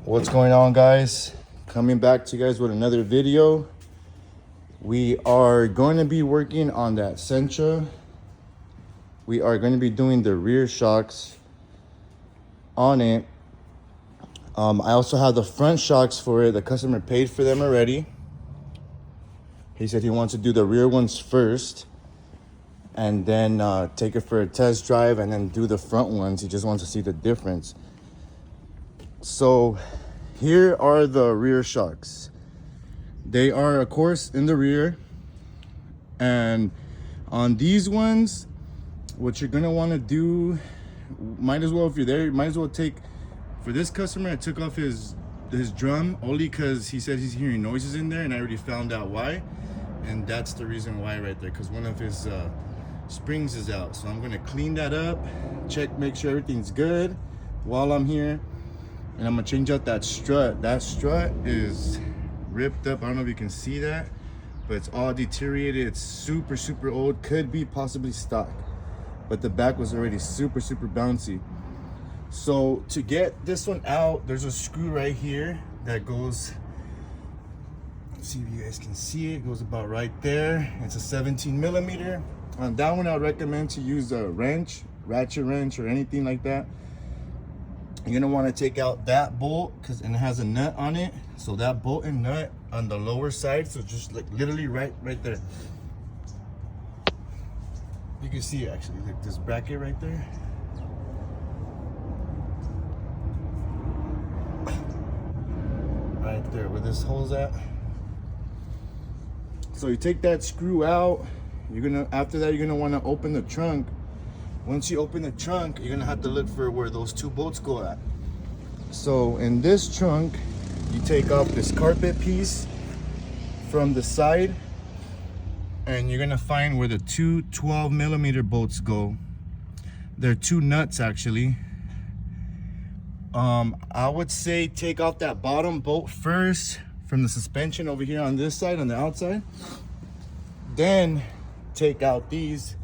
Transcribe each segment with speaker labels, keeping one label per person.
Speaker 1: What's going on, guys? Coming back to you guys with another video. We are going to be working on that Sentra. We are going to be doing the rear shocks on it. I also have the front shocks for it. The customer paid for them already. He said he wants to do the rear ones first and then take it for a test drive and then do the front ones. He just wants to see the difference. So here are the rear shocks. They are, of course, in the rear. And on these ones, what you're gonna wanna do, might as well, if you're there, you might as well take, for this customer, I took off his drum only because he said he's hearing noises in there, and I already found out why. And that's the reason why right there, because one of his springs is out. So I'm gonna clean that up, check, make sure everything's good while I'm here. And I'm gonna change out that strut. That strut is ripped up. I don't know if you can see that, but it's all deteriorated. It's super, super old. Could be possibly stock, but the back was already super, super bouncy. So to get this one out, there's a screw right here that goes, let's see if you guys can see it, goes about right there. It's a 17 millimeter. On that one, I would recommend to use a wrench, ratchet wrench, or anything like that. You're gonna want to take out that bolt and it has a nut on it. So that bolt and nut on the lower side, so just like literally right there. You can see it actually, like this bracket right there. Right there where this hole's at. So you take that screw out. After that, you're gonna want to open the trunk. Once you open the trunk, you're gonna have to look for where those two bolts go at. So in this trunk, you take off this carpet piece from the side, and you're gonna find where the two 12 millimeter bolts go. They're two nuts actually. I would say take off that bottom bolt first from the suspension over here on this side, on the outside. Then take out these,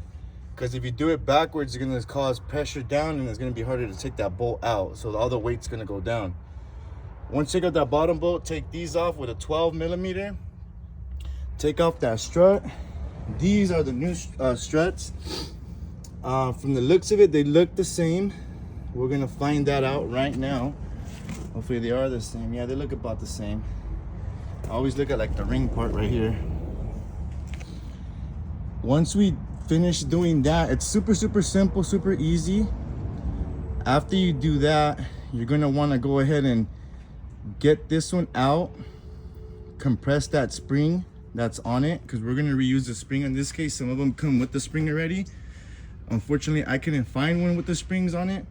Speaker 1: because if you do it backwards, you're going to cause pressure down and it's going to be harder to take that bolt out. So all the weight's going to go down. Once you take out that bottom bolt, take these off with a 12 millimeter. Take off that strut. These are the new struts. From the looks of it, they look the same. We're going to find that out right now. Hopefully they are the same. Yeah, they look about the same. I always look at like the ring part right here. Once we finish doing that, it's super, super simple, super easy. After you do that, you're gonna wanna go ahead and get this one out, compress that spring that's on it, because we're gonna reuse the spring. In this case, some of them come with the spring already. Unfortunately, I couldn't find one with the springs on it.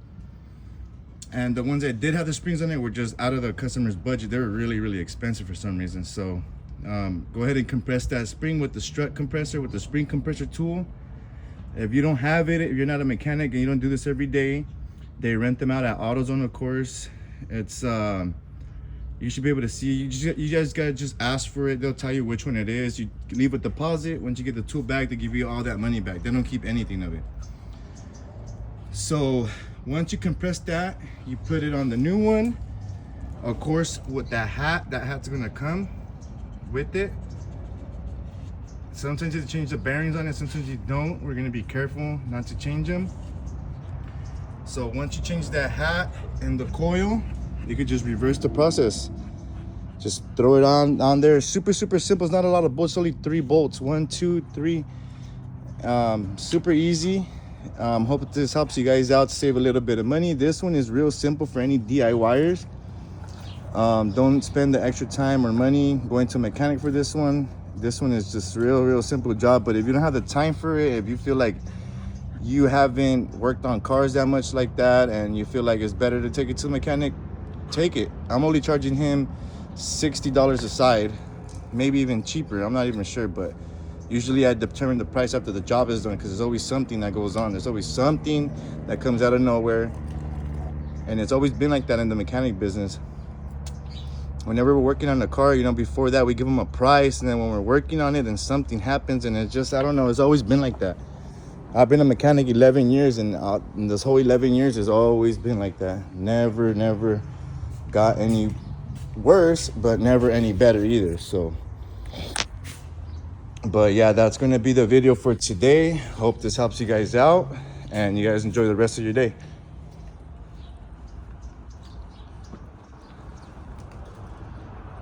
Speaker 1: And the ones that did have the springs on it were just out of the customer's budget. They were really, really expensive for some reason. So go ahead and compress that spring with the strut compressor, with the spring compressor tool. If you don't have it, if you're not a mechanic and you don't do this every day, they rent them out at AutoZone, of course. It's you should be able to see. You guys gotta just ask for it. They'll tell you which one it is. You leave a deposit. Once you get the tool back, they give you all that money back. They don't keep anything of it. So once you compress that, you put it on the new one. Of course, with that hat's gonna come with it. Sometimes you have to change the bearings on it, sometimes you don't. We're gonna be careful not to change them. So once you change that hat and the coil, you could just reverse the process. Just throw it on there. Super, super simple. It's not a lot of bolts, only 3 bolts. 1, 2, 3. Super easy. Hope this helps you guys out to save a little bit of money. This one is real simple for any DIYers. Don't spend the extra time or money going to a mechanic for this one. This one is just real simple job. But if you don't have the time for it, if you feel like you haven't worked on cars that much like that and you feel like it's better to take it to the mechanic, take it. I'm only charging him $60 a side, maybe even cheaper. I'm not even sure, but usually I determine the price after the job is done, because there's always something that goes on. There's always something that comes out of nowhere, and it's always been like that in the mechanic business. Whenever we're working on the car, you know, before that we give them a price, and then when we're working on it and something happens, and it's just, I don't know, it's always been like that. I've been a mechanic 11 years, and this whole 11 years has always been like that. Never got any worse, but never any better either. So, but yeah, that's gonna be the video for today. Hope this helps you guys out, and you guys enjoy the rest of your day.